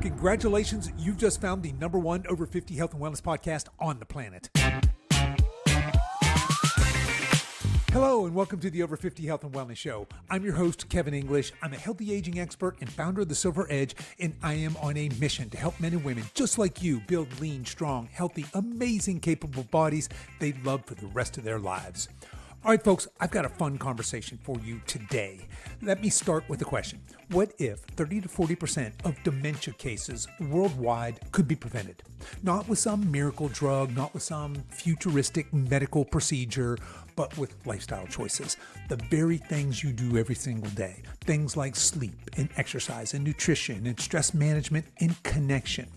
Congratulations, you've just found the number one over 50 health and wellness podcast on the planet. Hello and welcome to the Over 50 Health and Wellness Show. I'm your host, Kevin English. I'm a healthy aging expert and founder of The Silver Edge, and I am on a mission to help men and women just like you build lean, strong, healthy, amazing, capable bodies they love for the rest of their lives. All right, folks, I've got a fun conversation for you today. Let me start with a question. What if 30 to 40% of dementia cases worldwide could be prevented? Not with some miracle drug, not with some futuristic medical procedure, but with lifestyle choices. The very things you do every single day. Things like sleep and exercise and nutrition and stress management and connection.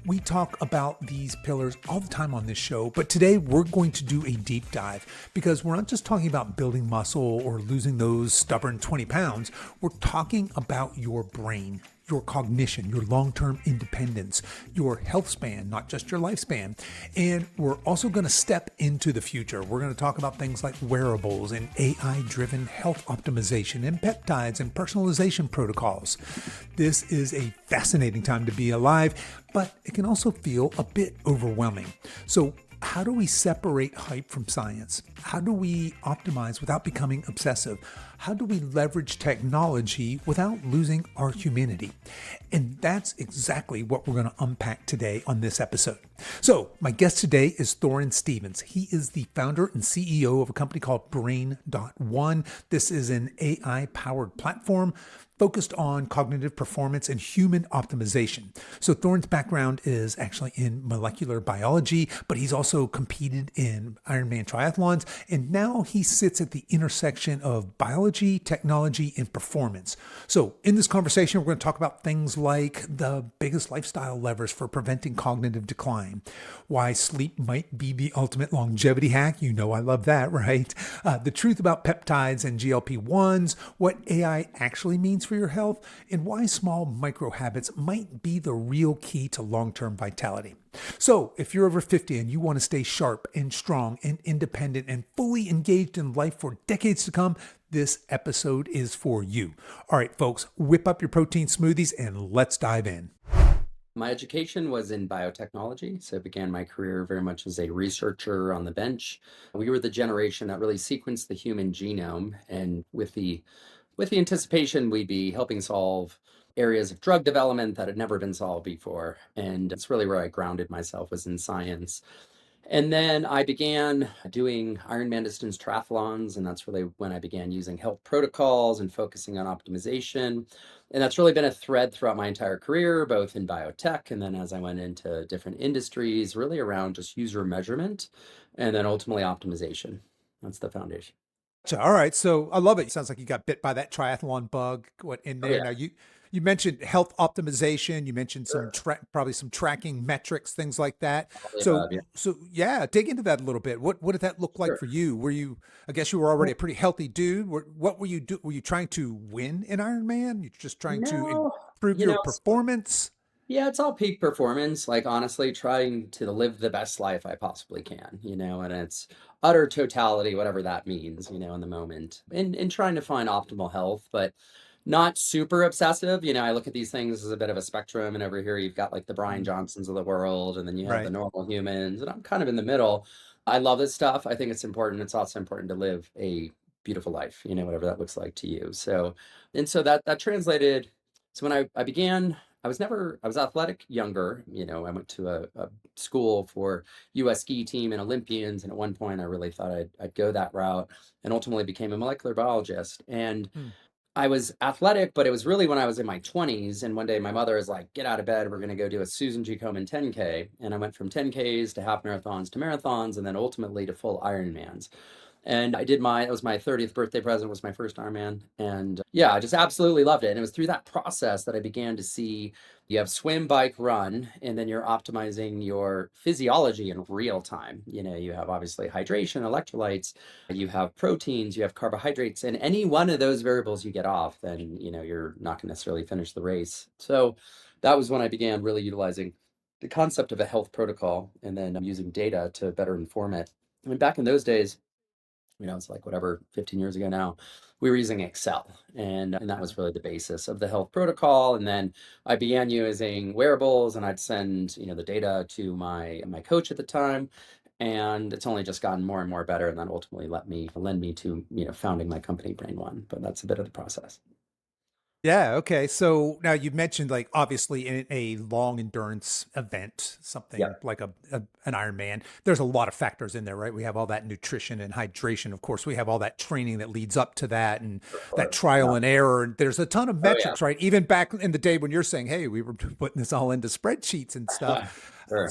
We talk about these pillars all the time on this show, but today we're going to do a deep dive because we're not just talking about building muscle or losing those stubborn 20 pounds. We're talking about your brain, your cognition, your long-term independence, your health span, not just your lifespan. And we're also going to step into the future. We're going to talk about things like wearables and AI-driven health optimization and peptides and personalization protocols. This is a fascinating time to be alive, but it can also feel a bit overwhelming. So how do we separate hype from science? How do we optimize without becoming obsessive? How do we leverage technology without losing our humanity? And that's exactly what we're going to unpack today on this episode. So my guest today is Thoryn Stephens. He is the founder and CEO of a company called BRAIN.ONE. This is an AI-powered platform focused on cognitive performance and human optimization. So Thoryn's background is actually in molecular biology, but he's also competed in Ironman triathlons, and now he sits at the intersection of biology, technology, and performance. So in this conversation, we're going to talk about things like the biggest lifestyle levers for preventing cognitive decline, why sleep might be the ultimate longevity hack. You know I love that, right? The truth about peptides and GLP-1s, what AI actually means for your health, and why small micro habits might be the real key to long-term vitality. So if you're over 50 and you want to stay sharp and strong and independent and fully engaged in life for decades to come, this episode is for you. All right, folks, whip up your protein smoothies and let's dive in. My education was in biotechnology, so I began my career very much as a researcher on the bench. We were the generation that really sequenced the human genome, and with the anticipation we'd be helping solve areas of drug development that had never been solved before. And it's really where I grounded myself, was in science. And then I began doing Ironman distance triathlons, and that's really when I began using health protocols and focusing on optimization. And that's really been a thread throughout my entire career, both in biotech and then as I went into different industries, really around just user measurement and then ultimately optimization. That's the foundation. All right, so I love it. Sounds like you got bit by that triathlon bug. What in Oh, there? yeah. Now you mentioned health optimization. You mentioned some Sure. probably some tracking metrics, things like that. All the So above, yeah. so yeah, dig into that a little bit. What did that look like Sure. for you? Were you? I guess you were already a pretty healthy dude. What were you do? Were you trying to win in Ironman? You just trying to No, improve you your know, performance? yeah, it's all peak performance. Like, honestly, trying to live the best life I possibly can, and it's utter totality, whatever that means, in the moment, and trying to find optimal health, but not super obsessive. I look at these things as a bit of a spectrum, and over here you've got like the Brian Mm, Johnsons of the world, and then you have the right. normal humans, and I'm kind of in the middle. I love this stuff. I think it's important. It's also important to live a beautiful life, whatever that looks like to you. So, and so that translated. So when I began, I was athletic younger. I went to a school for US ski team and Olympians. And at one point I really thought I'd go that route, and ultimately became a molecular biologist. And Mm. I was athletic, but it was really when I was in my 20s. And one day my mother was like, get out of bed. We're going to go do a Susan G. Komen 10K. And I went from 10Ks to half marathons to marathons, and then ultimately to full Ironmans. And it was my 30th birthday present, was my first Ironman. And yeah, I just absolutely loved it. And it was through that process that I began to see you have swim, bike, run, and then you're optimizing your physiology in real time. You have obviously hydration, electrolytes, you have proteins, you have carbohydrates, and any one of those variables you get off, then, you're not going to necessarily finish the race. So that was when I began really utilizing the concept of a health protocol and then using data to better inform it. I mean, back in those days, it's like whatever, 15 years ago now, we were using Excel. And that was really the basis of the health protocol. And then I began using wearables, and I'd send, the data to my coach at the time. And it's only just gotten more and more better. And that ultimately lend me to, founding my company, Brain.ONE. But that's a bit of the process. Yeah. Okay. So now you've mentioned, like, obviously in a long endurance event, Yeah, something like an Ironman, there's a lot of factors in there, right? We have all that nutrition and hydration. Of course, we have all that training that leads up to that and of that course. trial Yeah. and error. And there's a ton of Oh, yeah. metrics, right? Even back in the day when you're saying, hey, we were putting this all into spreadsheets and stuff. Sure.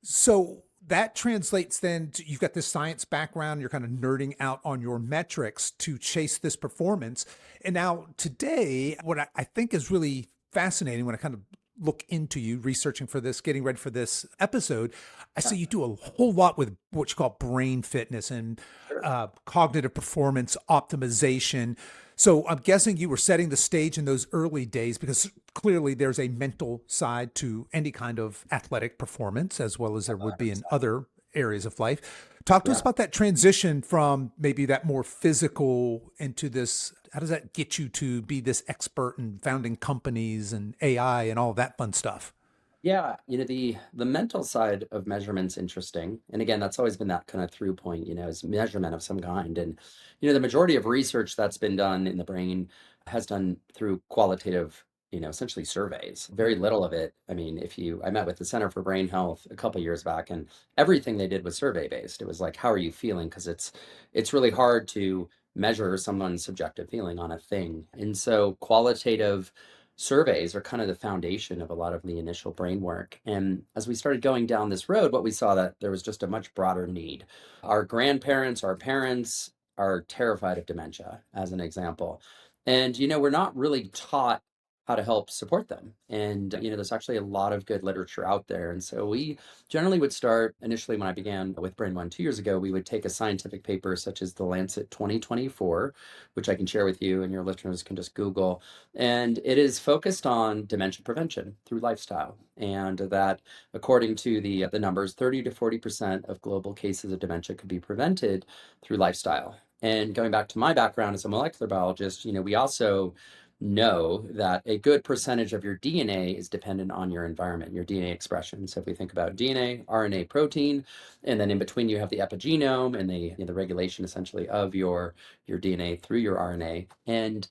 So that translates then to, you've got this science background, you're kind of nerding out on your metrics to chase this performance. And now today, what I think is really fascinating when I kind of look into you, researching for this, getting ready for this episode, I Yeah, see you do a whole lot with what you call brain fitness and sure. cognitive performance optimization. So I'm guessing you were setting the stage in those early days because clearly there's a mental side to any kind of athletic performance, as well as there would be in 100%. other areas of life. Talk to us Yeah. about that transition from maybe that more physical into this. How does that get you to be this expert in founding companies and AI and all of that fun stuff? Yeah, the mental side of measurement's interesting. And again, that's always been that kind of through point, is measurement of some kind. And the majority of research that's been done in the brain has done through qualitative, essentially surveys. Very little of it. I mean, I met with the Center for Brain Health a couple years back, and everything they did was survey based. It was like, how are you feeling? Because it's really hard to measure someone's subjective feeling on a thing. And so qualitative surveys are kind of the foundation of a lot of the initial brain work. And as we started going down this road, what we saw that there was just a much broader need. Our grandparents, our parents are terrified of dementia, as an example. And, we're not really taught how to help support them. And, there's actually a lot of good literature out there. And so we generally would start initially when I began with Brain.ONE 2 years ago, we would take a scientific paper such as the Lancet 2024, which I can share with you and your listeners can just Google, and it is focused on dementia prevention through lifestyle. And that, according to the numbers, 30 to 40% of global cases of dementia could be prevented through lifestyle. And going back to my background as a molecular biologist, we also know that a good percentage of your DNA is dependent on your environment, your DNA expression. So if we think about DNA, RNA, protein, and then in between you have the epigenome and the regulation essentially of your DNA through your RNA. And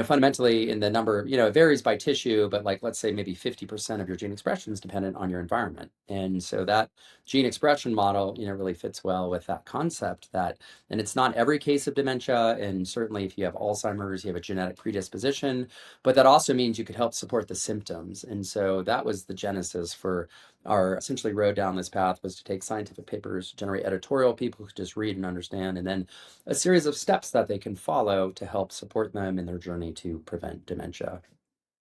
fundamentally in the number, it varies by tissue, but like, let's say maybe 50% of your gene expression is dependent on your environment. And so that gene expression model, really fits well with that concept and it's not every case of dementia. And certainly if you have Alzheimer's, you have a genetic predisposition, but that also means you could help support the symptoms. And so that was the genesis for our essentially road down this path, was to take scientific papers, generate editorial people who just read and understand, and then a series of steps that they can follow to help support them in their journey to prevent dementia.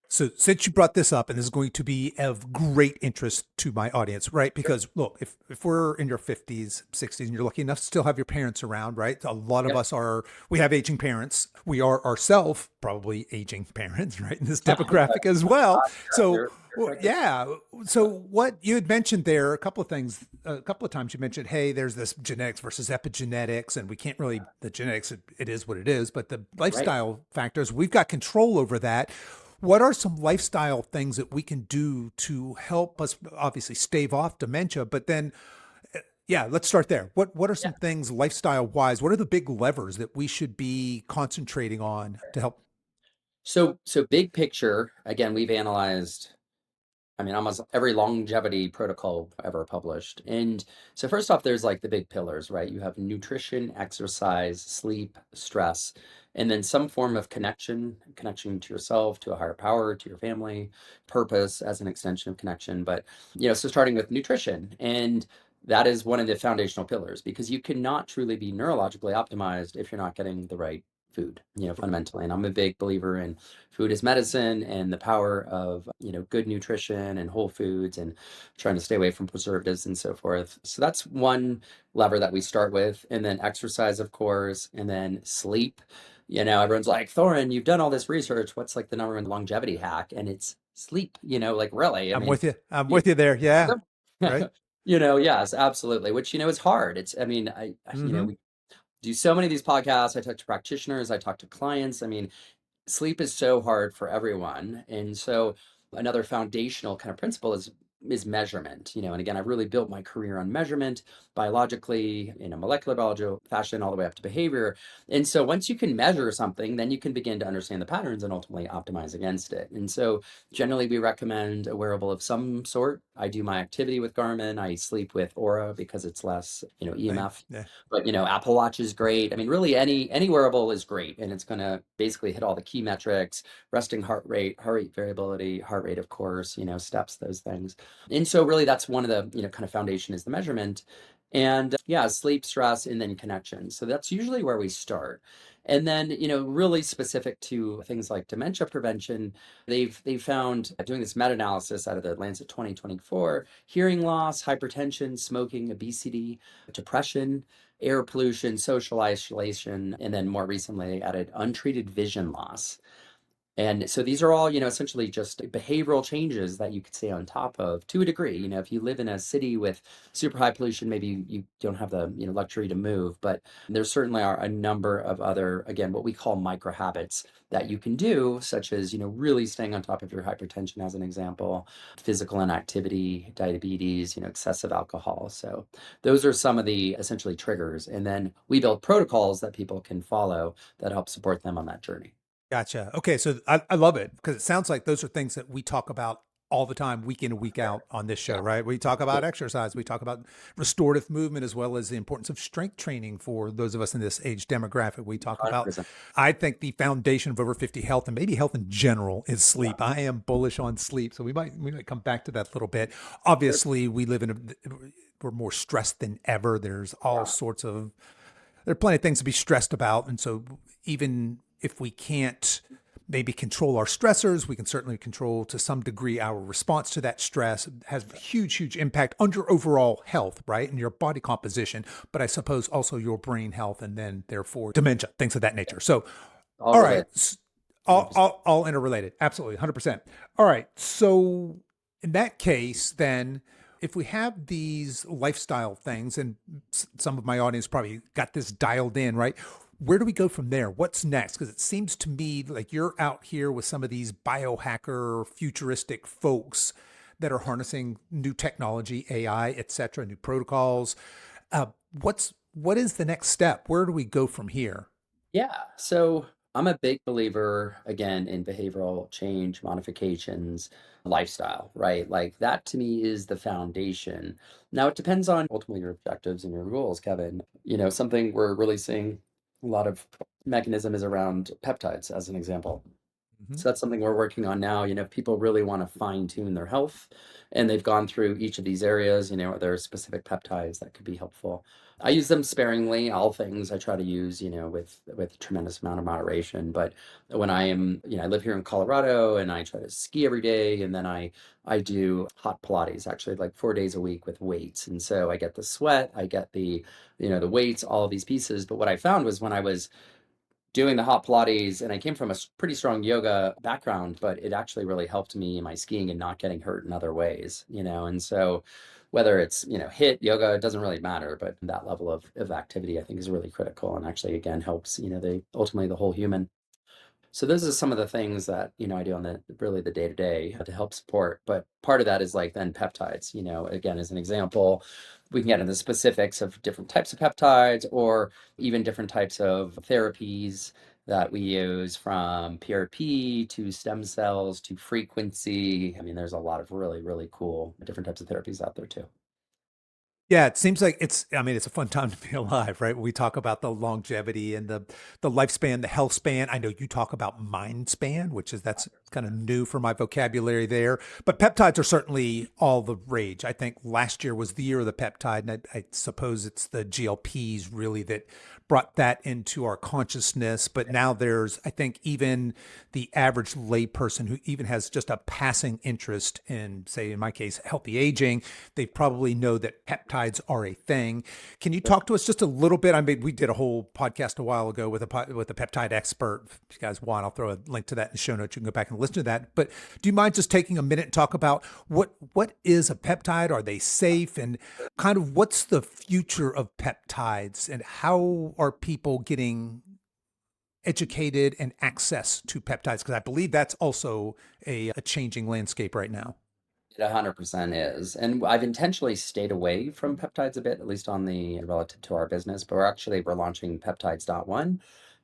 So, since you brought this up, and this is going to be of great interest to my audience, right? Sure. Because look, if we're in your 50s, 60s, and you're lucky enough to still have your parents around, right? A lot of Yep. us we have aging parents. We are ourselves probably aging parents, right? In this demographic as well. So, You're correct. yeah. So, what you had mentioned there, a couple of things, a couple of times you mentioned, hey, there's this genetics versus epigenetics, and we can't really, the genetics, it is what it is, but the Right. lifestyle factors, we've got control over that. What are some lifestyle things that we can do to help us obviously stave off dementia? But then, yeah, let's start there. What are Yeah. some things lifestyle wise? What are the big levers that we should be concentrating on to help? So big picture, again, we've analyzed, I mean, almost every longevity protocol ever published. And so first off, there's like the big pillars, right? You have nutrition, exercise, sleep, stress, and then some form of connection to yourself, to a higher power, to your family, purpose as an extension of connection. But, so starting with nutrition, and that is one of the foundational pillars, because you cannot truly be neurologically optimized if you're not getting the right food, fundamentally. And I'm a big believer in food is medicine and the power of, good nutrition and whole foods and trying to stay away from preservatives and so forth. So that's one lever that we start with. And then exercise, of course, and then sleep. Everyone's like, Thoryn, you've done all this research. What's like the number one longevity hack? And it's sleep, like really. I I'm mean, with you. I'm you, with you there. Yeah. Right. yes, absolutely. Which, is hard. It's, I mean, Mm-hmm. do so many of these podcasts. I talk to practitioners, I talk to clients. I mean, sleep is so hard for everyone. And so another foundational kind of principle is measurement, and again, I've really built my career on measurement biologically in a molecular biology fashion all the way up to behavior. And so once you can measure something, then you can begin to understand the patterns and ultimately optimize against it. And so generally we recommend a wearable of some sort. I do my activity with Garmin. I sleep with Aura because it's less, Same. EMF. Yeah. But Apple Watch is great. I mean, really any wearable is great, and it's going to basically hit all the key metrics: resting heart rate variability, heart rate, of course, steps, those things. And so really that's one of the, kind of foundation is the measurement. And yeah, sleep, stress, and then connection. So that's usually where we start. And then, really specific to things like dementia prevention, they've found, doing this meta-analysis out of the Lancet 2024, hearing loss, hypertension, smoking, obesity, depression, air pollution, social isolation, and then more recently they added untreated vision loss. And so these are all, essentially just behavioral changes that you could say on top of, to a degree. If you live in a city with super high pollution, maybe you don't have the, luxury to move, but there certainly are a number of other, again, what we call micro habits that you can do, such as, really staying on top of your hypertension, as an example, physical inactivity, diabetes, excessive alcohol. So those are some of the essentially triggers. And then we build protocols that people can follow that help support them on that journey. Gotcha. Okay. So I love it because it sounds like those are things that we talk about all the time, week in and week out on this show, Yeah. right? We talk about exercise, we talk about restorative movement, as well as the importance of strength training for those of us in this age demographic. We talk about, 100%. I think the foundation of over 50 health and maybe health in general is sleep. Yeah. I am bullish on sleep. So we might come back to that a little bit. Obviously, we live in we're more stressed than ever. There's all sorts of, there are plenty of things to be stressed about. And so even if we can't maybe control our stressors, we can certainly control to some degree our response to that stress. It has a huge, huge impact on your overall health, right? And your body composition, but I suppose also your brain health and then therefore dementia, things of that nature. So, All all related. right. 100%. All interrelated. Absolutely. 100%. All right. So in that case, then if we have these lifestyle things, and some of my audience probably got this dialed in, right? Where do we go from there? What's next? Because it seems to me like you're out here with some of these biohacker, futuristic folks that are harnessing new technology, AI, et cetera, new protocols. Uh, what is the next step? Where do we go from here? Yeah. So I'm a big believer, again, in behavioral change, modifications, lifestyle, right? Like that to me is the foundation. Now, it depends on ultimately your objectives and your goals, Kevin. Something we're really seeing a lot of mechanism is around peptides, as an example. Mhm. So that's something we're working on now. If people really want to fine tune their health and they've gone through each of these areas, are there specific peptides that could be helpful? I use them sparingly. All things I try to use, with a tremendous amount of moderation. But when I am, I live here in Colorado and I try to ski every day, and then I do hot Pilates actually like 4 days a week with weights. And so I get the sweat, I get the weights, all of these pieces. But what I found was when I was doing the hot Pilates, and I came from a pretty strong yoga background, but it actually really helped me in my skiing and not getting hurt in other ways. And so whether it's, hit yoga, it doesn't really matter, but that level of activity I think is really critical and actually again helps, ultimately the whole human. So those are some of the things that, I do on the day to day to help support. But part of that is like then peptides, again, as an example, we can get into the specifics of different types of peptides or even different types of therapies that we use, from PRP to stem cells to frequency. I mean, there's a lot of really, really cool different types of therapies out there too. Yeah, it seems like I mean, it's a fun time to be alive, right? We talk about the longevity and the lifespan, the health span. I know you talk about mind span, that's kind of new for my vocabulary there. But peptides are certainly all the rage. I think last year was the year of the peptide, and I suppose it's the GLPs really that brought that into our consciousness. But now there's, I think, even the average layperson who even has just a passing interest in, say, in my case, healthy aging, they probably know that peptides are a thing. Can you talk to us just a little bit? I mean, we did a whole podcast a while ago with a peptide expert. If you guys want, I'll throw a link to that in the show notes. You can go back and listen to that. But do you mind just taking a minute and talk about what is a peptide? Are they safe? And kind of what's the future of peptides and how are people getting educated and access to peptides? Because I believe that's also a changing landscape right now. It 100% is. And I've intentionally stayed away from peptides a bit, at least on the relative to our business, but we're launching peptides.1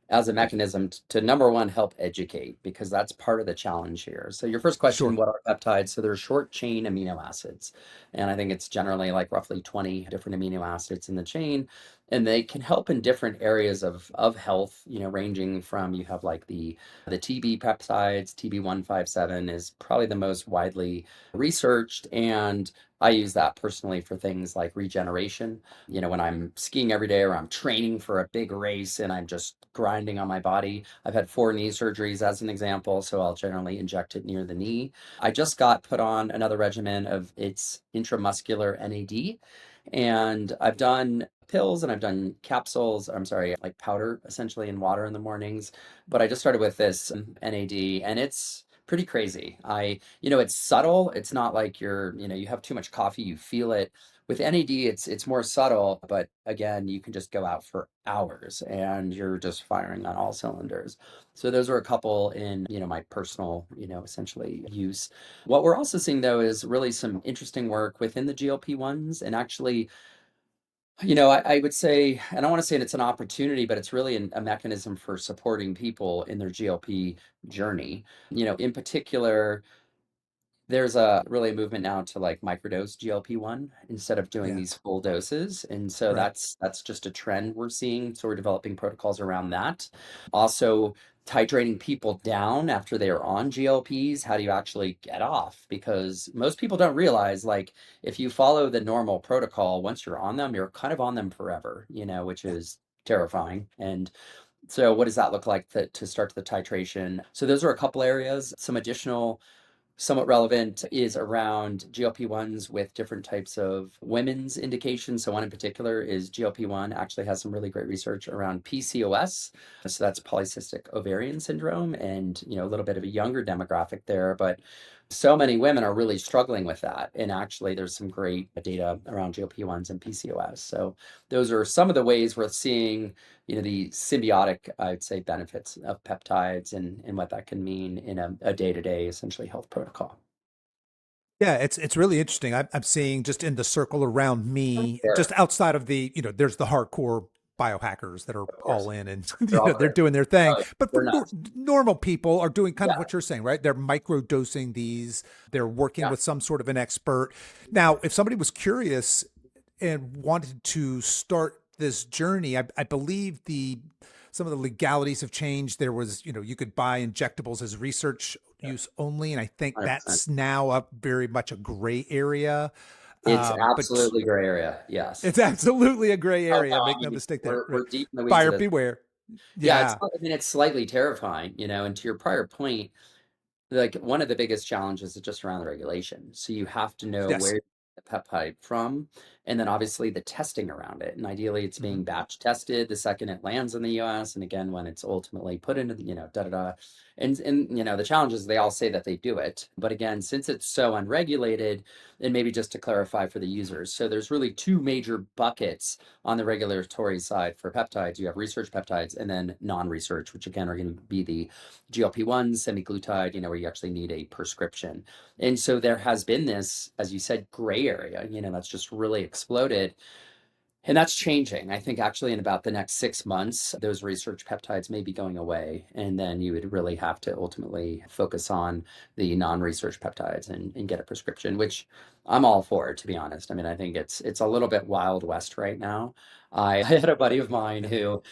as a mechanism to number one, help educate, because that's part of the challenge here. So your first question, Sure. what are peptides? So they're short chain amino acids. And I think it's generally like roughly 20 different amino acids in the chain. And they can help in different areas of health, ranging from you have like the TB peptides, TB157 is probably the most widely researched. And I use that personally for things like regeneration. When I'm skiing every day or I'm training for a big race and I'm just grinding on my body. I've had 4 knee surgeries as an example, so I'll generally inject it near the knee. I just got put on another regimen of its intramuscular NAD, and I've done pills and I've done capsules, I'm sorry, like powder essentially in water in the mornings. But I just started with this NAD and it's pretty crazy. It's subtle. It's not like you have too much coffee, you feel it. With NAD, it's more subtle, but again, you can just go out for hours and you're just firing on all cylinders. So those are a couple in, my personal, essentially use. What we're also seeing though is really some interesting work within the GLP-1s and actually I would say, and I want to say it's an opportunity, but it's really a mechanism for supporting people in their GLP journey. In particular, there's really a movement now to like microdose GLP-1 instead of doing Yeah. these full doses. And so Right. that's just a trend we're seeing. So we're developing protocols around that. Also, titrating people down after they are on GLPs. How do you actually get off? Because most people don't realize, like, if you follow the normal protocol, once you're on them, you're kind of on them forever, which Yeah. is terrifying. And so what does that look like to start the titration? So those are a couple areas. Some additional somewhat relevant is around GLP-1s with different types of women's indications. So one in particular is GLP-1 actually has some really great research around PCOS. So that's polycystic ovarian syndrome and, a little bit of a younger demographic there, but so many women are really struggling with that. And actually there's some great data around GLP-1s and PCOS. So those are some of the ways we're seeing the symbiotic, I'd say, benefits of peptides and what that can mean in a day-to-day, essentially, health protocol. Yeah, it's really interesting. I'm seeing just in the circle around me, Sure, just outside of the, there's the hardcore biohackers that are of all course. in and They're all they're crazy. doing their thing. Oh, But for they're nuts. normal people are doing kind of Yeah, what you're saying, right? They're micro dosing these. They're working yeah. with some sort of an expert. Now, if somebody was curious and wanted to start this journey, I believe the some of the legalities have changed. There was, you could buy injectables as research Yeah, use only, and I think 100%. that's now a very much a gray area. It's But absolutely gray area. Yes. it's absolutely a gray Oh, no, area. I Make no mean, mistake there. Right? we're deep in the weeds of Buyer this. beware. Yeah, Yeah. it's slightly terrifying, and to your prior point, like one of the biggest challenges is just around the regulation. So you have to know Yes. where the peptide from, and then obviously the testing around it. And ideally, it's Hmm. being batch tested the second it lands in the U.S. And again, when it's ultimately put into the, da da da. And the challenge is they all say that they do it, but again, since it's so unregulated, and maybe just to clarify for the users, so there's really 2 major buckets on the regulatory side for peptides. You have research peptides and then non-research, which again are going to be the GLP-1, semaglutide, where you actually need a prescription. And so there has been this, as you said, gray area, that's just really exploded. And that's changing. I think actually in about the next 6 months, those research peptides may be going away. And then you would really have to ultimately focus on the non-research peptides and get a prescription, which I'm all for, to be honest. I mean, I think it's a little bit Wild West right now. I had a buddy of mine Yeah. who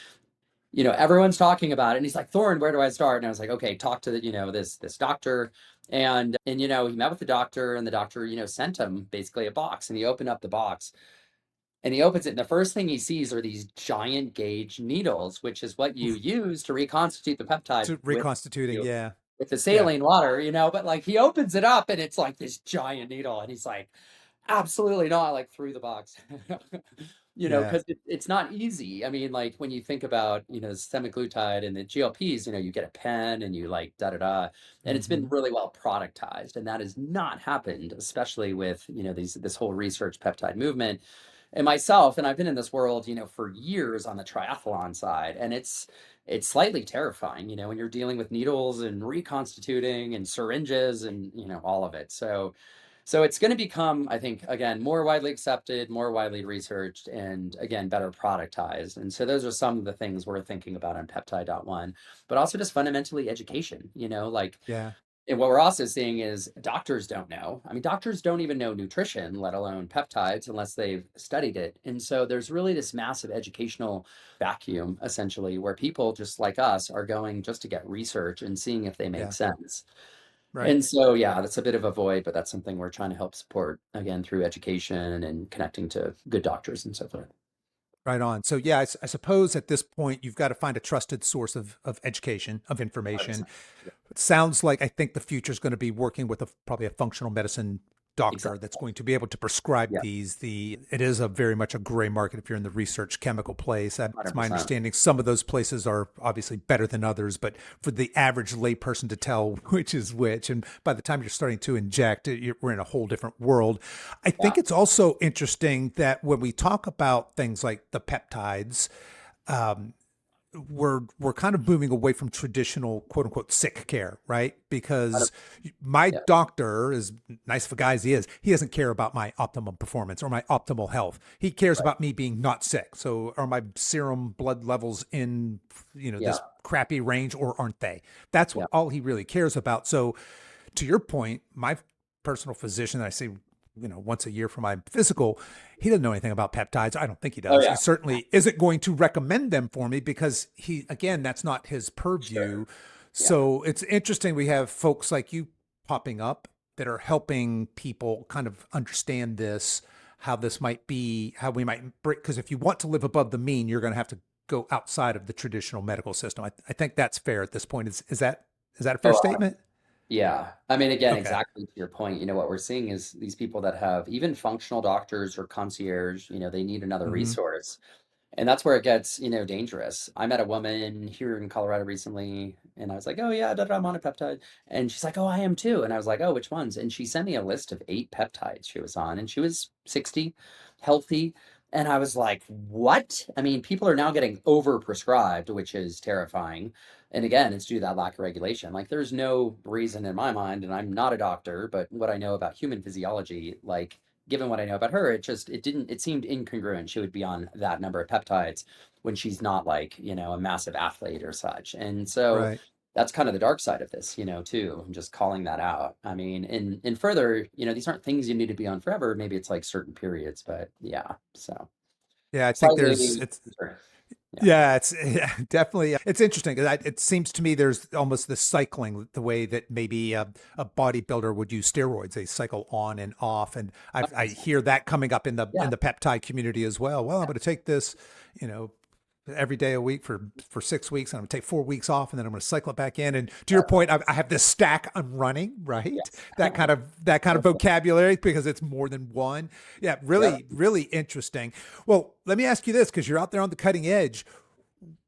everyone's talking about it. And he's like, Thoryn, where do I start? And I was like, okay, talk to this doctor. And he met with the doctor and the doctor, sent him basically a box and he opened up the box and he opens it. And the first thing he sees are these giant gauge needles, which is what you Oof. use to reconstitute the peptide To with, reconstituting. you Yeah. with the Yeah. saline water, but like he opens it up and it's like this giant needle. And he's like, absolutely not, like through the box. Yeah. because it's not easy. I mean, like when you think about, semaglutide and the GLPs, you get a pen and you like da da da, and it's been Hmm. really well productized, and that has not happened, especially with this whole research peptide movement. And myself, and I've been in this world, for years on the triathlon side, and it's slightly terrifying, when you're dealing with needles and reconstituting and syringes and all of it. So it's going to become, I think, again, more widely accepted, more widely researched, and again, better productized. And so those are some of the things we're thinking about on peptide.1, but also just fundamentally education, like, Yeah. and what we're also seeing is doctors don't know. I mean, doctors don't even know nutrition, let alone peptides, unless they've studied it. And so there's really this massive educational vacuum, essentially, where people just like us are going just to get research and seeing if they make Yeah. sense. Right. And so, yeah, that's a bit of a void, but that's something we're trying to help support again through education and connecting to good doctors and so forth. Right on. So yeah, I suppose at this point you've got to find a trusted source of education, of information. 100%. Yeah, It sounds like I think the future is going to be working with probably a functional medicine doctor that's exactly. going to be able to prescribe Yeah, these. It is a very much a gray market if you're in the research chemical place. That's my 100%. understanding. Some of those places are obviously better than others, but for the average layperson to tell which is which, and by the time you're starting to inject, we're in a whole different world. I Yeah. think it's also interesting that when we talk about things like the peptides, um, we're kind of moving away from traditional quote unquote sick care, right? Because 100%. my Yeah. doctor, as nice of a guy as he is, he doesn't care about my optimum performance or my optimal health. He cares Right. about me being not sick. So are my serum blood levels in, Yeah. this crappy range or aren't they? That's what Yeah. all he really cares about. So to your point, my personal physician, I see, once a year for my physical, he doesn't know anything about peptides. I don't think he Oh, does. He yeah. certainly isn't going to recommend them for me because again, that's not his purview. Sure. Yeah. So it's interesting. We have folks like you popping up that are helping people kind of understand this, how this might be, how we might break. Because if you want to live above the mean, you're going to have to go outside of the traditional medical system. I think that's fair at this point. Is that a fair Oh, statement? yeah. I mean, again, Okay. exactly to your point, what we're seeing is these people that have even functional doctors or concierge, they need another Hmm. resource. And that's where it gets, dangerous. I met a woman here in Colorado recently, and I was like, "Oh yeah, da, da, I'm on a peptide." And she's like, "Oh, I am too." And I was like, "Oh, which ones?" And she sent me a list of 8 peptides she was on, and she was 60, healthy. And I was like, "What?" I mean, people are now getting overprescribed, which is terrifying. And again, it's due to that lack of regulation. Like, there's no reason in my mind, and I'm not a doctor, but what I know about human physiology, like given what I know about her, it seemed incongruent. She would be on that number of peptides when she's not like, a massive athlete or such. And so Right. that's kind of the dark side of this, too. I'm just calling that out. I mean, and further, these aren't things you need to be on forever. Maybe it's like certain periods, but yeah. So Yeah, I think there's slightly, it's sure. Yeah. yeah, it's yeah, definitely it's interesting because it seems to me there's almost this cycling the way that maybe a bodybuilder would use steroids. They cycle on and off, and I 100%. hear that coming up in the Yeah. peptide community as well. Well, I'm going to take this, you know, every day a week for 6 weeks, and I'm going to take 4 weeks off, and then I'm going to cycle it back in. And to your point, I have this stack I'm running, right? Yes. That kind of vocabulary because it's more than one. Yeah, Yep. really, really interesting. Well, let me ask you this because you're out there on the cutting edge.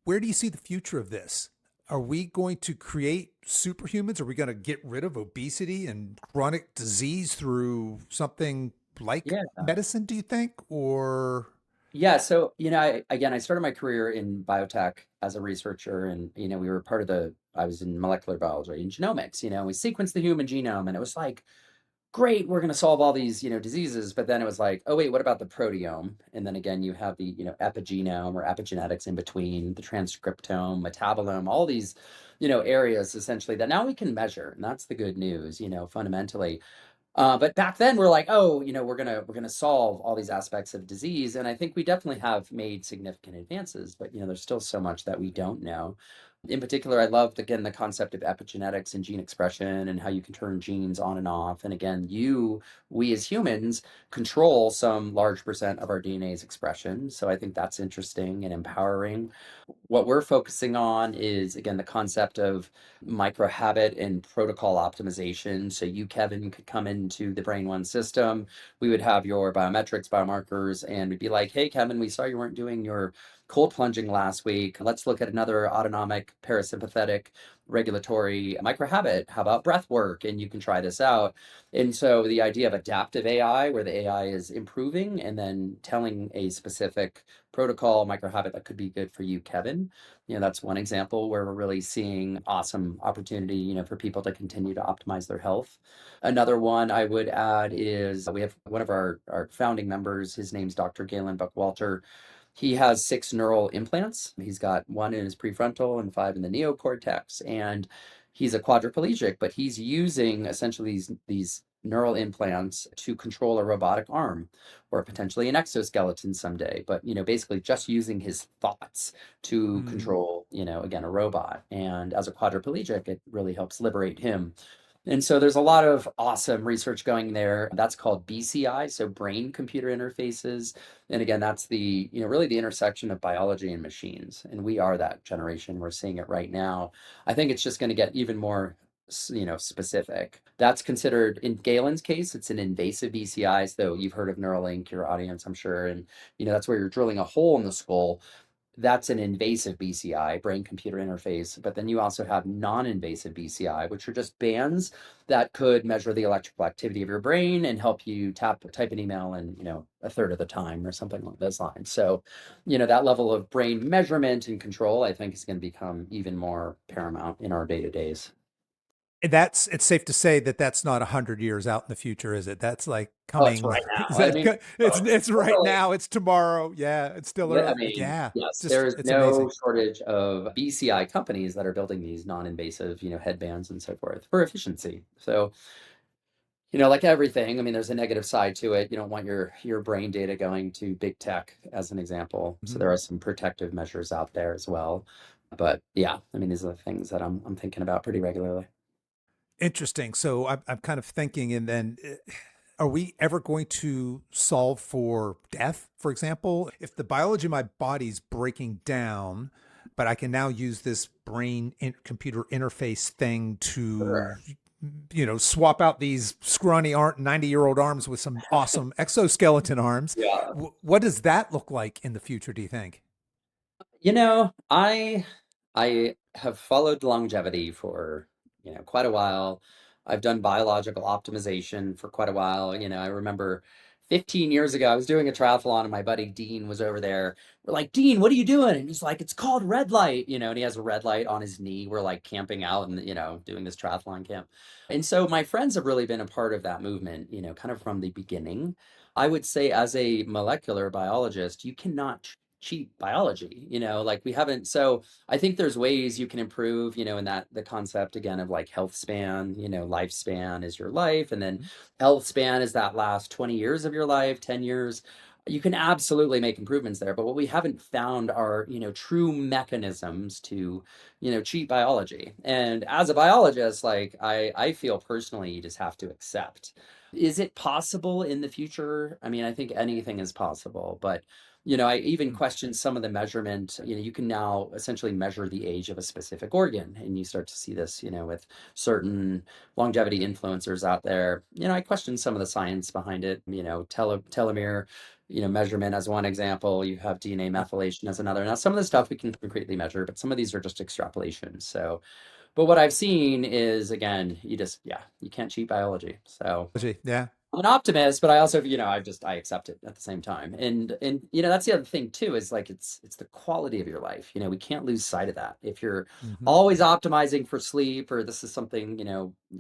Where do you see the future of this? Are we going to create superhumans? Are we going to get rid of obesity and chronic disease through something like Yeah. medicine, do you think? Or, Yeah, so I started my career in biotech as a researcher, and we were part of I was in molecular biology and genomics. We sequenced the human genome, and it was like, great, we're going to solve all these diseases. But then it was like, oh wait, what about the proteome? And then again, you have the epigenome or epigenetics in between, the transcriptome, metabolome, all these areas essentially that now we can measure, and that's the good news. Fundamentally. But back then we're like, oh, we're gonna solve all these aspects of disease, and I think we definitely have made significant advances. But there's still so much that we don't know. In particular, I loved, again, the concept of epigenetics and gene expression and how you can turn genes on and off. And again, we as humans control some large percent of our DNA's expression. So I think that's interesting and empowering. What we're focusing on is, again, the concept of micro habit and protocol optimization. So you, Kevin, could come into the BRAIN.ONE system. We would have your biometrics, biomarkers, and we'd be like, hey, Kevin, we saw you weren't doing your cold plunging last week. Let's look at another autonomic parasympathetic regulatory micro habit. How about breath work? And you can try this out. And so the idea of adaptive AI, where the AI is improving and then telling a specific protocol, micro habit that could be good for you, Kevin. That's one example where we're really seeing awesome opportunity, for people to continue to optimize their health. Another one I would add is we have one of our founding members, his name's Dr. Galen Buckwalter. He has 6 neural implants. He's got 1 in his prefrontal and 5 in the neocortex. And he's a quadriplegic, but he's using essentially these neural implants to control a robotic arm or potentially an exoskeleton someday. But, basically just using his thoughts to Mm. control, again, a robot. And as a quadriplegic, it really helps liberate him. And so there's a lot of awesome research going there. That's called BCI, so brain computer interfaces. And again, that's really the intersection of biology and machines. And we are that generation. We're seeing it right now. I think it's just going to get even more, specific. That's considered, in Galen's case, it's an invasive BCI. So you've heard of Neuralink, your audience, I'm sure. And, that's where you're drilling a hole in the skull. That's an invasive BCI, brain computer interface. But then you also have non-invasive BCI, which are just bands that could measure the electrical activity of your brain and help you type an email in, a third of the time or something along those lines. So, that level of brain measurement and control, I think, is going to become even more paramount in our day-to-days. It's safe to say that that's not 100 years out in the future, is it? That's like Oh, it's coming. right Is now. I that mean, it's right now. It's tomorrow. Yeah, it's still I early. mean, Yeah, yes, just there is it's no amazing. shortage of BCI companies that are building these non-invasive, headbands and so forth for efficiency. So, like everything, I mean, there's a negative side to it. You don't want your brain data going to big tech, as an example. So Mhm. there are some protective measures out there as well. But yeah, I mean, these are the things that I'm thinking about pretty regularly. Interesting. So I'm kind of thinking, and then are we ever going to solve for death, for example? If the biology of my body's breaking down, but I can now use this computer interface thing to, Sure. swap out these scrawny 90-year-old arms with some awesome exoskeleton arms. Yeah. What does that look like in the future, do you think? I have followed longevity for, quite a while. I've done biological optimization for quite a while. I remember 15 years ago, I was doing a triathlon and my buddy Dean was over there. We're like, Dean, what are you doing? And he's like, it's called red light, and he has a red light on his knee. We're like camping out and, doing this triathlon camp. And so my friends have really been a part of that movement, kind of from the beginning. I would say, as a molecular biologist, you cannot cheat biology, like we haven't. So I think there's ways you can improve, in that the concept again of like health span, lifespan is your life, and then health span is that last 20 years of your life, 10 years. You can absolutely make improvements there, but what we haven't found are, true mechanisms to, cheat biology. And as a biologist, like I feel personally, you just have to accept. Is it possible in the future? I mean, I think anything is possible, but I even question some of the measurement. You can now essentially measure the age of a specific organ, and you start to see this, with certain longevity influencers out there. I question some of the science behind it. Telomere, measurement as one example. You have DNA methylation as another. Now, some of the stuff we can concretely measure, but some of these are just extrapolations. So, but what I've seen is, again, yeah, you can't cheat biology. So Yeah. I'm an optimist, but I also, I accept it at the same time. And that's the other thing too, is like it's the quality of your life. We can't lose sight of that. If you're Hmm. always optimizing for sleep, or this is something,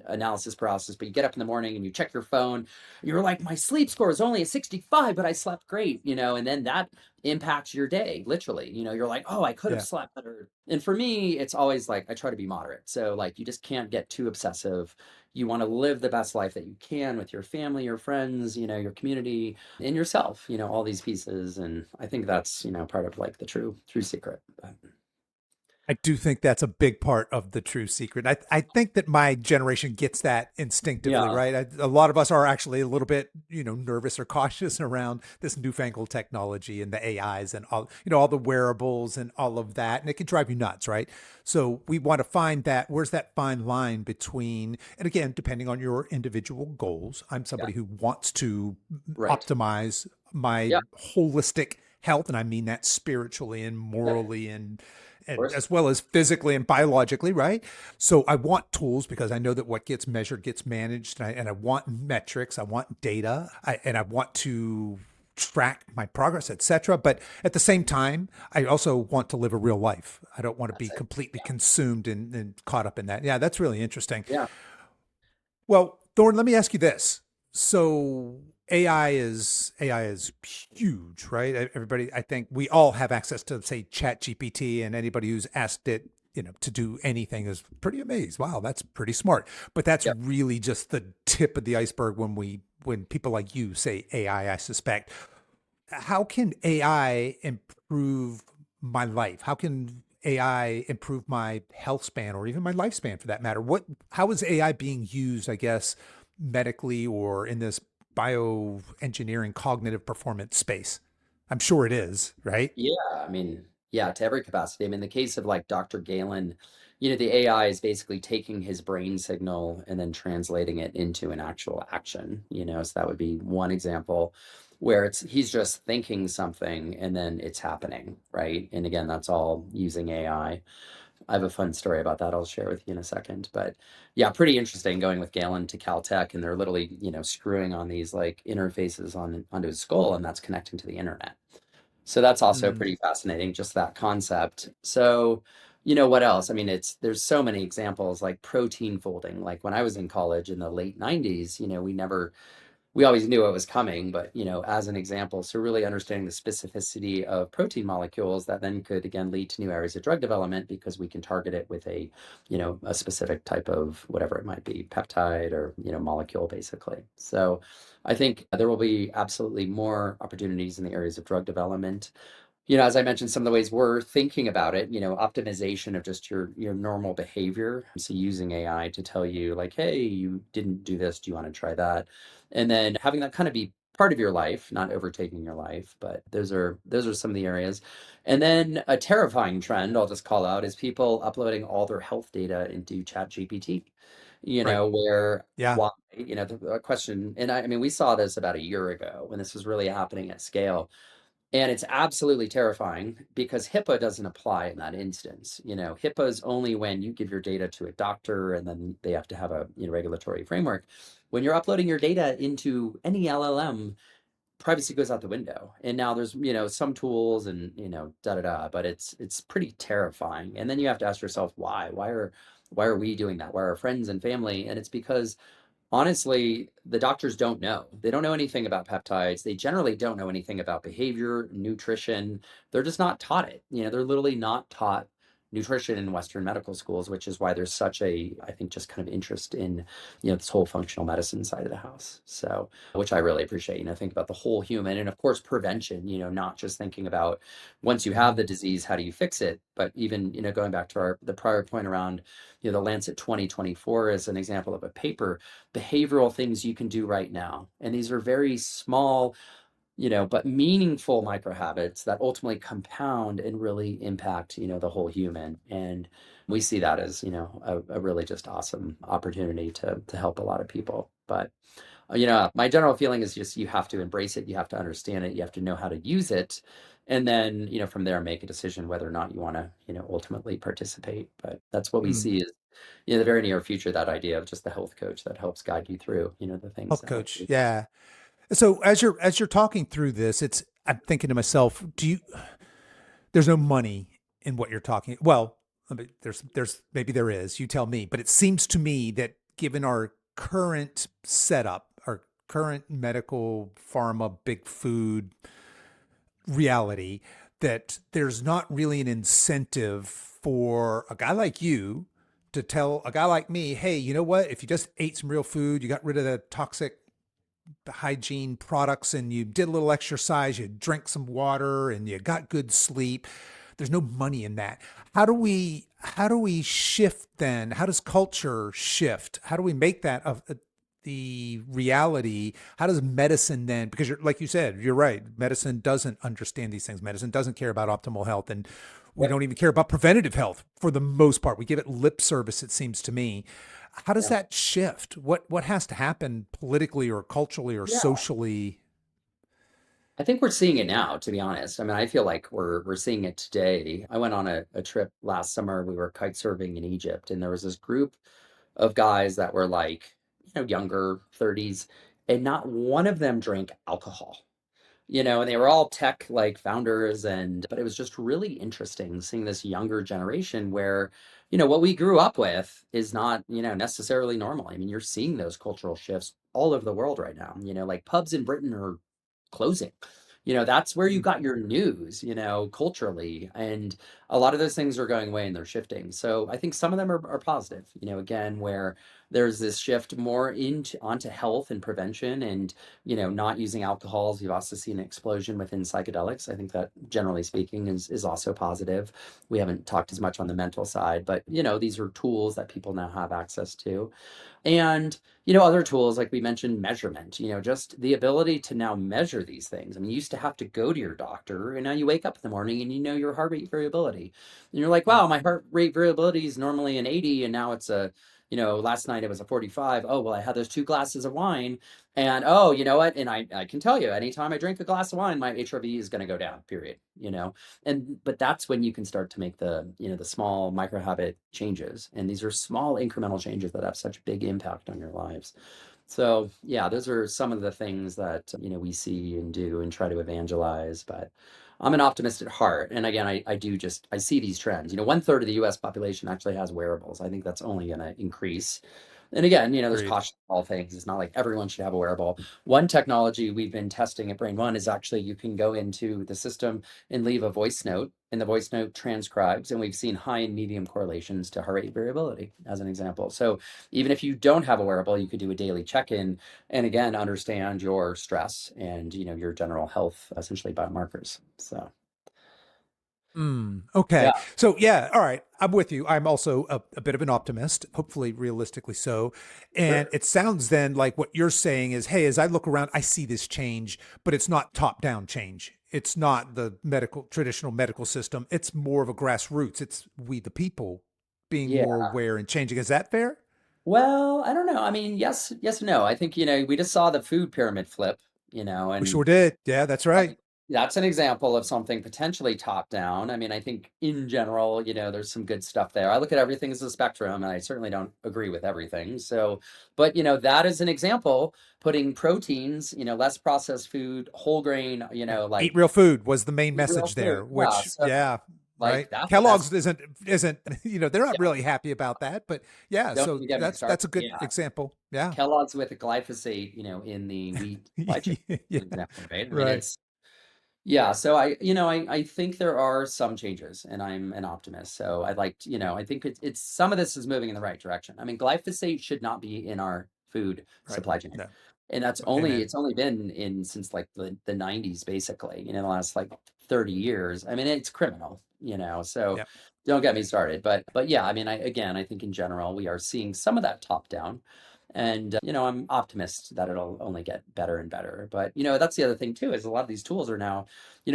analysis paralysis, but you get up in the morning and you check your phone, you're like, my sleep score is only a 65, but I slept great, and then that impacts your day, literally. You're like, oh, I could have Yeah. slept better. And for me, it's always like I try to be moderate. So like you just can't get too obsessive. You want to live the best life that you can with your family, your friends, your community, and yourself, all these pieces. And I think that's, part of like the true secret. But I do think that's a big part of the true secret. I think that my generation gets that instinctively, Yeah, right? A lot of us are actually a little bit, nervous or cautious around this newfangled technology and the AIs and all, all the wearables and all of that. And it can drive you nuts, right? So we want to find that where's that fine line between, and again, depending on your individual goals, I'm yeah, somebody who wants to right. optimize my Yeah, holistic health. And I mean that spiritually and yeah, of morally and course. as well as physically and biologically, right? So I want tools because I know that what gets measured gets managed, and I want metrics, I want data, and I want to track my progress, etc. But at the same time, I also want to live a real life. I don't want to be That's it. completely consumed and caught up in that. Yeah, that's really interesting. Yeah. Well, Thorn, let me ask you this. So AI is huge, right? Everybody, I think we all have access to, say, Chat GPT, and anybody who's asked it, to do anything is pretty amazed. Wow, that's pretty smart. But that's Yeah. really just the tip of the iceberg when people like you say AI, I suspect. How can AI improve my life? How can AI improve my health span or even my lifespan for that matter? How is AI being used, I guess, medically or in this bioengineering cognitive performance space? I'm sure it is, right? Yeah, I mean, yeah, to every capacity. I mean, the case of like Dr. Galen, the AI is basically taking his brain signal and then translating it into an actual action, so that would be one example where he's just thinking something and then it's happening, right? And again, that's all using AI. I have a fun story about that I'll share with you in a second. But yeah, pretty interesting going with Galen to Caltech, and they're literally, screwing on these like interfaces onto his skull, and that's connecting to the internet. So that's also Mm, pretty fascinating, just that concept. So, what else? I mean, there's so many examples like protein folding. Like when I was in college in the late 90s, we always knew it was coming, but as an example, so really understanding the specificity of protein molecules that then could again lead to new areas of drug development because we can target it with a specific type of whatever it might be, peptide or molecule basically. So I think there will be absolutely more opportunities in the areas of drug development. As I mentioned, some of the ways we're thinking about it, optimization of just your normal behavior. So using AI to tell you like, hey, you didn't do this. Do you want to try that? And then having that kind of be part of your life, not overtaking your life. But those are some of the areas. And then a terrifying trend I'll just call out is people uploading all their health data into Chat GPT. right. Where Yeah. why, the question, and I mean, we saw this about a year ago when this was really happening at scale. And it's absolutely terrifying because HIPAA doesn't apply in that instance. HIPAA is only when you give your data to a doctor and then they have to have a regulatory framework. When you're uploading your data into any LLM, privacy goes out the window. And now there's, some tools and, da da da, but it's pretty terrifying. And then you have to ask yourself why? Why are we doing that? Why are our friends and family? And it's because honestly, the doctors don't know. They don't know anything about peptides. They generally don't know anything about behavior, nutrition. They're just not taught it. They're literally not taught nutrition in Western medical schools, which is why there's such I think, just kind of interest in, this whole functional medicine side of the house. So, which I really appreciate, think about the whole human and of course prevention, not just thinking about once you have Mhm. the disease, how do you fix it? But even, going back to the prior point around, the Lancet 2024 is an example of a paper behavioral things you can do right now. And these are very small, but meaningful micro habits that ultimately compound and really impact, the whole human. And we see that as, a really just awesome opportunity to help a lot of people. But, my general feeling is just you have to embrace it, you have to understand it, you have to know how to use it. And then, from there, make a decision whether or not you want to, ultimately participate. But that's what we Mm. see is the very near future, that idea of just the health coach that helps guide you through, the things Health that help coach. you. Yeah. So as you're talking through this, I'm thinking to myself, there's no money in what you're talking. Well, I mean, there's maybe there is. You tell me. But it seems to me that given our current setup, our current medical, pharma, big food reality, that there's not really an incentive for a guy like you to tell a guy like me, hey, you know what? If you just ate some real food, you got rid of the toxic hygiene products and you did a little exercise, you drank some water and you got good sleep, there's no money in that. How do we shift then? How does culture shift? How do we make that the reality? How does medicine then, because you're, like you said, you're right, medicine doesn't understand these things. Medicine doesn't care about optimal health, and we Yep. don't even care about preventative health for the most part. We give it lip service, it seems to me. How does Yeah. that shift? What has to happen politically or culturally or Yeah. socially? I think we're seeing it now, to be honest. I mean, I feel like we're seeing it today. I went on a trip last summer. We were kite surfing in Egypt, and there was this group of guys that were like, younger 30s, and not one of them drank alcohol. And they were all tech like founders, but it was just really interesting seeing this younger generation where, what we grew up with is not, necessarily normal. I mean, you're seeing those cultural shifts all over the world right now. Like pubs in Britain are closing. That's where you Mm. got your news, culturally. And a lot of those things are going away and they're shifting. So I think some of them are positive, again, where there's this shift more into onto health and prevention and, not using alcohols. You've also seen an explosion within psychedelics. I think that generally speaking is also positive. We haven't talked as much on the mental side, but these are tools that people now have access to. And, other tools like we mentioned, measurement, just the ability to now measure these things. I mean, you used to have to go to your doctor, and now you wake up in the morning and you know your heart rate variability. And you're like, Yeah. wow, my heart rate variability is normally an 80, and now it's last night it was a 45. Oh, well, I had those 2 glasses of wine. And oh, you know what? And I can tell you, anytime I drink a glass of wine, my HRV is going to go down, period. But that's when you can start to make the small micro habit changes, and these are small incremental changes that have such big impact on your lives. So yeah, those are some of the things that we see and do and try to evangelize. But I'm an optimist at heart, and again, I see these trends. 1/3 of the US population actually has wearables. I think that's only going to increase. And again, there's Agreed. caution in all things. It's not like everyone should have a wearable. One technology we've been testing at BRAIN.ONE is actually you can go into the system and leave a voice note, and the voice note transcribes. And we've seen high and medium correlations to heart rate variability, as an example. So even if you don't have a wearable, you could do a daily check-in and again understand your stress and your general health, essentially biomarkers. So Okay. yeah, So yeah, all right. I'm with you. I'm also a bit of an optimist, hopefully realistically so. And sure. it sounds then like what you're saying is, hey, as I look around, I see this change, but it's not top down change. It's not the traditional medical system. It's more of a grassroots. It's we, the people, being Yeah. more aware and changing. Is that fair? Well, I don't know. I mean, yes and no. I think, we just saw the food pyramid flip, We and sure did. Yeah, that's I right. think that's an example of something potentially top down. I mean, I think in general, there's some good stuff there. I look at everything as a spectrum, and I certainly don't agree with everything. So, but that is an example, putting proteins, less processed food, whole grain, Yeah. Eat like real food was the main eat real message food. there, Yeah. which So yeah, like right. that's a Kellogg's message. isn't they're not Yeah. really happy about that, but yeah, Don't so even get me that's started. a good Yeah. example. Yeah. Kellogg's with the glyphosate, in the wheat supply chain, Yeah. for example, right? I mean, Right. yeah, so I think there are some changes, and I'm an optimist. So I think it's some of this is moving in the right direction. I mean, glyphosate should not be in our food Right. supply chain. No. And Amen. it's only been in since like the 90s, basically, the last like 30 years. I mean, it's criminal, so Yeah. don't get me started. But yeah, I mean, I think in general, we are seeing some of that top down. And, I'm optimist that it'll only get better and better. But, that's the other thing too, is a lot of these tools are now,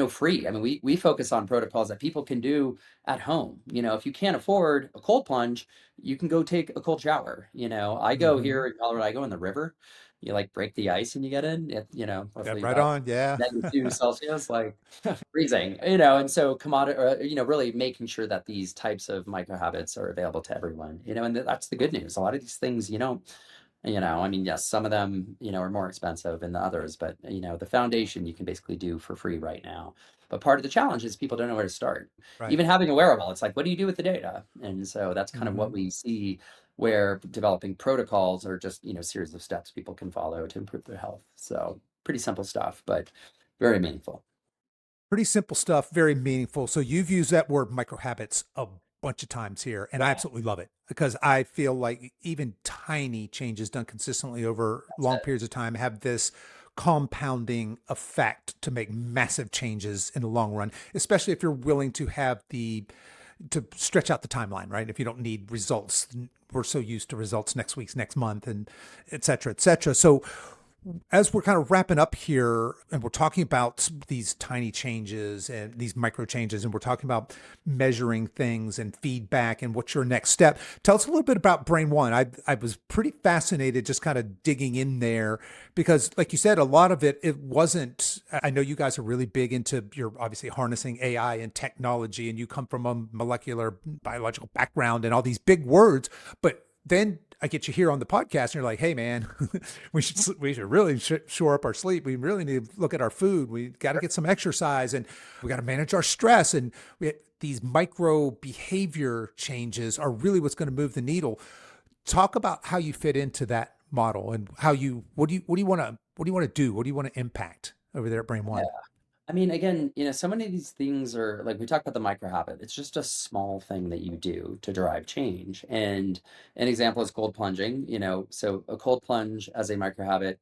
free. I mean, we focus on protocols that people can do at home. If you can't afford a cold plunge, you can go take a cold shower. I go Hmm. here in Colorado, I go in the river. You like break the ice and you get in, Yeah, roughly right about on. Yeah. -2 Celsius, like freezing, and so commodity, really making sure that these types of micro habits are available to everyone, and that's the good news. A lot of these things, I mean, yes, some of them, are more expensive than the others, but the foundation you can basically do for free right now. But part of the challenge is people don't know where to start. Right. Even having a wearable, it's like, what do you do with the data? And so that's kind of what Hmm. we see where developing protocols are just, series of steps people can follow to improve their health. So pretty simple stuff, but very meaningful. Pretty simple stuff, very meaningful. So you've used that word micro habits a bunch of times here, and I Yeah, absolutely love it because I feel like even tiny changes done consistently over that's long it. periods of time have this compounding effect to make massive changes in the long run, especially if you're willing to have to stretch out the timeline, right? If you don't need results, we're so used to results next week's next month and et cetera, et cetera. So as we're kind of wrapping up here and we're talking about these tiny changes and these micro changes, and we're talking about measuring things and feedback and what's your next step, tell us a little bit about BRAIN.ONE. I was pretty fascinated just kind of digging in there because, like you said, a lot of it wasn't. I know you guys are really big into, you're obviously harnessing AI and technology, and you come from a molecular biological background and all these big words, but then I get you here on the podcast and you're like, hey man, we should really shore up our sleep. We really need to look at our food. We got to get some exercise, and we got to manage our stress. And these micro behavior changes are really what's going to move the needle. Talk about how you fit into that model and what do you want to do? What do you want to impact over there at BRAIN.ONE? I mean, again, so many of these things are like we talk about the micro habit. It's just a small thing that you do to drive change. And an example is cold plunging, so a cold plunge as a micro habit,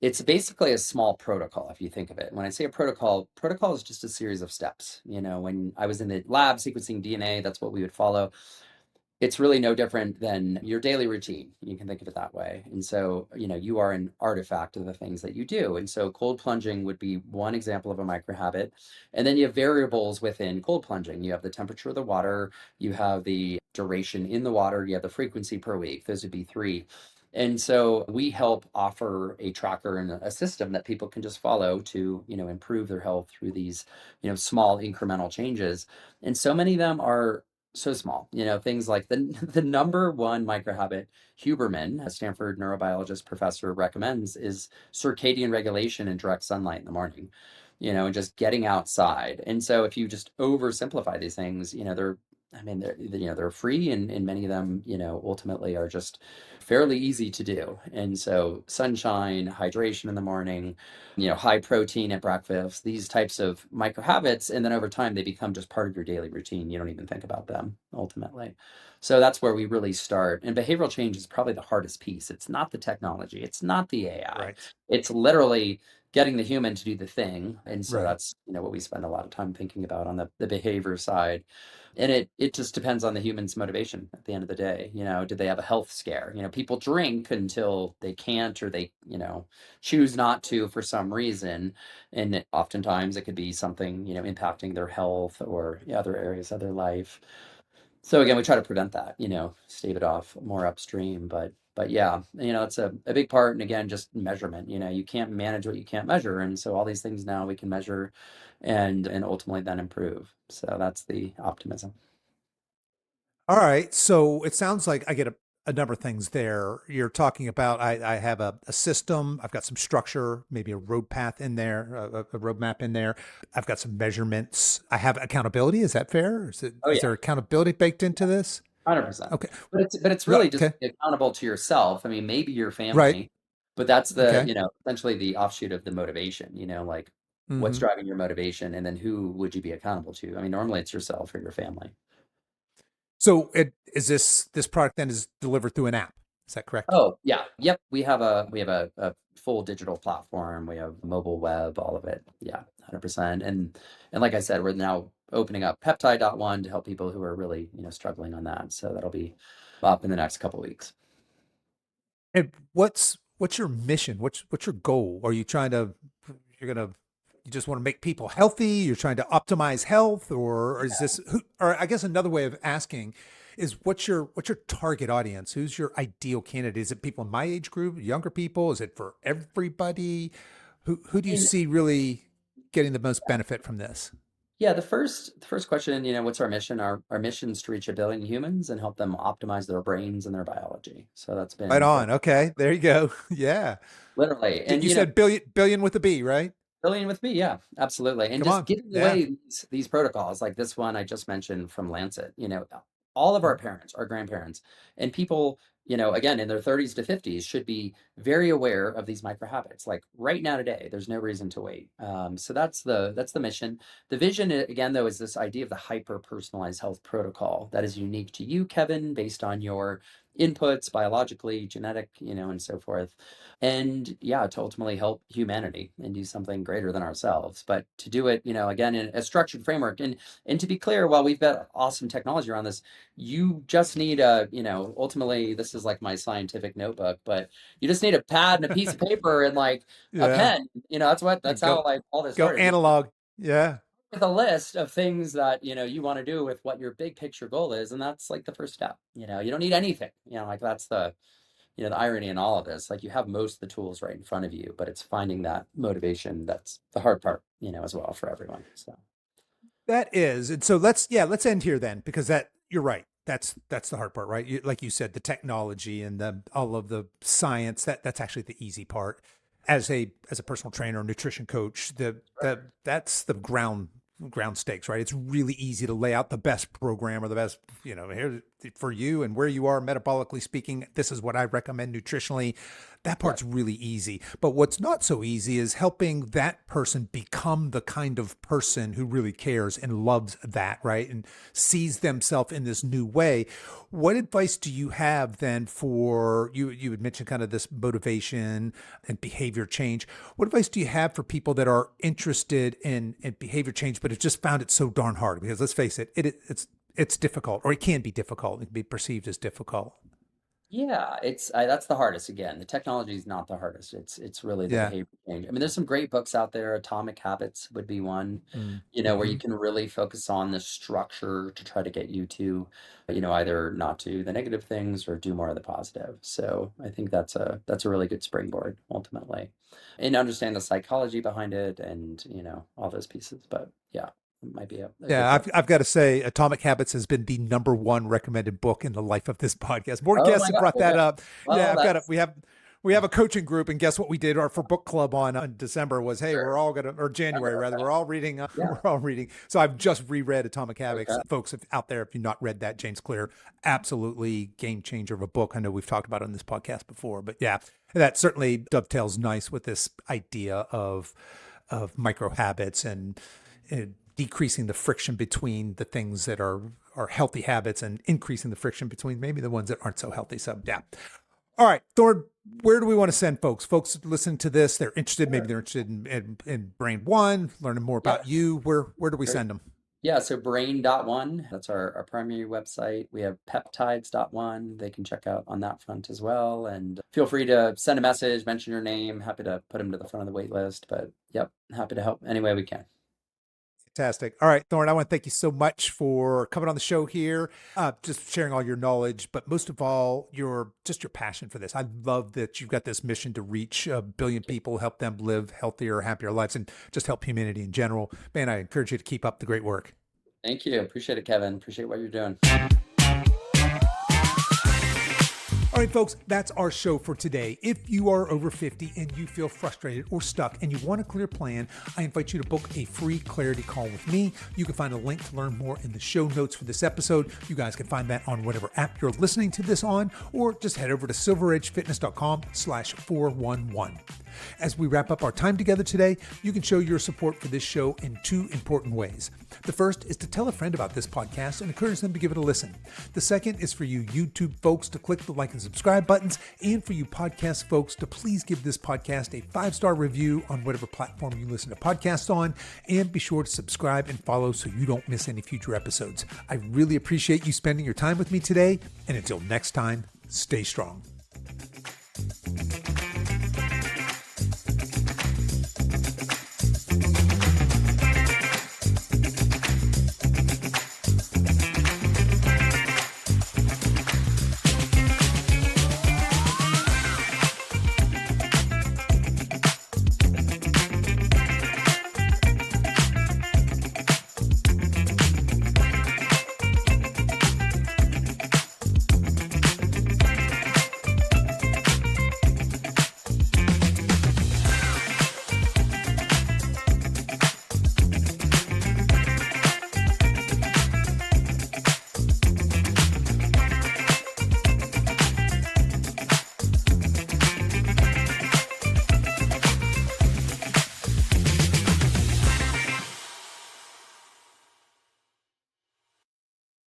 it's basically a small protocol if you think of it. When I say a protocol is just a series of steps. When I was in the lab sequencing DNA, that's what we would follow. It's really no different than your daily routine. You can think of it that way. And so, you are an artifact of the things that you do. And so cold plunging would be one example of a micro habit. And then you have variables within cold plunging. You have the temperature of the water, you have the duration in the water, you have the frequency per week. Those would be three. And so we help offer a tracker and a system that people can just follow to, improve their health through these, small incremental changes. And so many of them are so small, things like the number one microhabit Huberman, a Stanford neurobiologist professor, recommends is circadian regulation in direct sunlight in the morning, and just getting outside. And so if you just oversimplify these things, they're free, and many of them, ultimately are just fairly easy to do. And so sunshine, hydration in the morning, high protein at breakfast, these types of micro habits. And then over time, they become just part of your daily routine. You don't even think about them ultimately. So that's where we really start. And behavioral change is probably the hardest piece. It's not the technology, it's not the AI. Right. It's literally getting the human to do the thing. And so Right. that's, what we spend a lot of time thinking about on the behavior side. And it just depends on the human's motivation at the end of the day. Do they have a health scare? People drink until they can't, or they, choose not to for some reason. And oftentimes it could be something, impacting their health or other areas of their life. So again, we try to prevent that, stave it off more upstream. But yeah, it's a big part. And again, just measurement. You can't manage what you can't measure. And so all these things now we can measure and ultimately then improve. So that's the optimism. All right. So it sounds like I get a number of things there. You're talking about I have a system, I've got some structure, maybe a road path in there, a roadmap in there. I've got some measurements. I have accountability. Is that fair? Oh Is yeah. there accountability baked into this? 100%. Okay. But it's Yeah, really just okay. accountable to yourself. I mean, maybe your Right. family, but that's the, Okay. essentially the offshoot of the motivation, like what's Hmm. driving your motivation, and then who would you be accountable to? I mean, normally it's yourself or your family. So this product then is delivered through an app. Is that correct? Oh, yeah. Yep. We have a full digital platform. We have mobile web, all of it. Yeah, 100%. And like I said, we're now opening up peptide.one to help people who are really, struggling on that. So that'll be up in the next couple weeks. And what's your mission? What's your goal? Are you trying to you're gonna you just want to make people healthy? You're trying to optimize health, or is this or I guess another way of asking is what's your target audience? Who's your ideal candidate? Is it people in my age group, younger people? Is it for everybody? Who do you see really getting the most benefit from this? Yeah, the first question, what's our mission? Our mission is to reach 1 billion humans and help them optimize their brains and their biology. So that's Right been on. Okay, there you go. Yeah. literally, and You said billion with a B, right? billion with me, yeah, absolutely. And Come just on. giving Yeah. away these protocols, like this one I just mentioned from Lancet, all of our parents, our grandparents, and people, again, in their 30s to 50s should be very aware of these micro habits. Like right now today, there's no reason to wait. So that's the mission. The vision, again, though, is this idea of the hyper personalized health protocol that is unique to you, Kevin, based on your inputs biologically, genetic, and so forth. And yeah, to ultimately help humanity and do something greater than ourselves. But to do it, again, in a structured framework. And to be clear, while we've got awesome technology around this, you just need ultimately, this is like my scientific notebook, but you just need a pad and a piece of paper and like a Yeah. pen. That's Go how like all this go started. analog. Yeah. With a list of things that you want to do with what your big picture goal is, and that's like the first step. You don't need anything. Like that's the irony in all of this. Like you have most of the tools right in front of you, but it's finding that motivation that's the hard part, as well for everyone. So That is. And so let's end here then, because you're right. That's the hard part, right? Like you said, the technology and all of the science, that's actually the easy part. As a personal trainer, nutrition coach, that's the ground stakes, right? It's really easy to lay out the best program or the best, here for you and where you are metabolically speaking. This is what I recommend nutritionally. That part's really easy. But what's not so easy is helping that person become the kind of person who really cares and loves that, right? And sees themselves in this new way. What advice do you have then for you? You had mentioned kind of this motivation and behavior change. What advice do you have for people that are interested in behavior change, but have just found it so darn hard? Because let's face it, it's difficult, or it can be difficult. It can be perceived as difficult. yeah, that's the hardest. Again, the technology is not the hardest. It's really the Yeah. behavior change. I mean, there's some great books out there. Atomic Habits would be one, where you Mm-hmm. can really focus on the structure to try to get you to, either not do the negative things or do more of the positive. So I think that's a really good springboard ultimately, and understand the psychology behind it and all those pieces. But yeah, it might be a good Yeah, book. I've got to say, Atomic Habits has been the number one recommended book in the life of this podcast. More Oh guests my have God. brought that Okay. up. Yeah, Well, I've got it. that's We have a coaching group, and guess what we did? Our for book club on December was, hey, we're sure. all gonna, or I January remember rather, that. we're all reading. Yeah. We're all reading. So I've just reread Atomic Habits, Okay. folks. Out there, if you've not read that, James Clear, absolutely game changer of a book. I know we've talked about it on this podcast before, but yeah, that certainly dovetails nice with this idea of micro habits and decreasing the friction between the things that are healthy habits and increasing the friction between maybe the ones that aren't so healthy. So yeah. All right, Thoryn, where do we want to send folks? Folks listening to this, they're interested, maybe Sure. they're interested in BRAIN.ONE, learning more Yep. about you. Where do we Great. send them? Yeah, so brain.one, that's our primary website. We have peptides.one. They can check out on that front as well. And feel free to send a message, mention your name. Happy to put them to the front of the wait list. But yep, happy to help any way we can. Fantastic. All right, Thoryn, I want to thank you so much for coming on the show here, just sharing all your knowledge, but most of all, your passion for this. I love that you've got this mission to reach a billion people, help them live healthier, happier lives, and just help humanity in general. Man, I encourage you to keep up the great work. Thank you. Appreciate it, Kevin. Appreciate what you're doing. All right, folks, that's our show for today. If you are over 50 and you feel frustrated or stuck and you want a clear plan, I invite you to book a free clarity call with me. You can find a link to learn more in the show notes for this episode. You guys can find that on whatever app you're listening to this on, or just head over to silveredgefitness.com/411. As we wrap up our time together today, you can show your support for this show in two important ways. The first is to tell a friend about this podcast and encourage them to give it a listen. The second is for you YouTube folks to click the like and subscribe buttons, and for you podcast folks to please give this podcast a 5-star review on whatever platform you listen to podcasts on, and be sure to subscribe and follow so you don't miss any future episodes. I really appreciate you spending your time with me today, and until next time, stay strong.